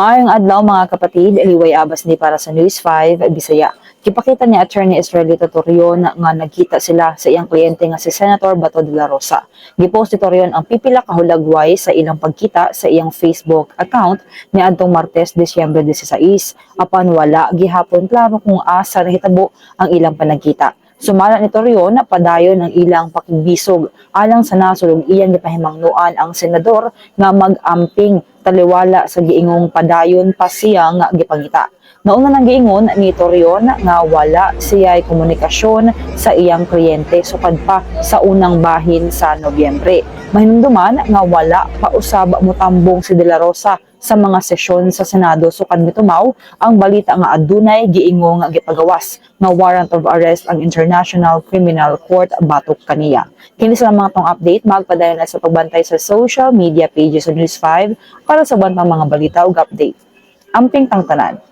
Maayong adlaw mga kapatid, Liway Abas ni para sa News 5 Bisaya. Kipakita ni Attorney Israelito Torion nga nagkita sila sa iyang kliyente nga si Senator Bato de la Rosa. Gipost ni Torion ang pipila ka hulagway sa ilang pagkita sa iyang Facebook account niadtong Martes, Disyembre 16. Apan wala gihapon klaro kung asa nahitabo ang ilang panagkita. Sumala ni Torion na padayon ang ilang pakigbisog alang sa nasulong iyang gipahimangnuan ang senador nga mag-amping taliwala sa giingong padayon pa siya nga gipangita. Nauna nang giingon ni Torion nga wala siya'y komunikasyon sa iyang kliyente sukad pa sa unang bahin sa Nobyembre. Mahinumduman nga wala pa usab motambong si De La Rosa sa mga sesyon sa Senado sukad mitumaw ang balita nga adunay giingong gipagawas nga warrant of arrest ang International Criminal Court batok kaniya. Kini sa mga tong update, magpadayon na sa pagbantay sa social media pages sa News 5 para sa bantang mga balita ug update. Amping tangtanan.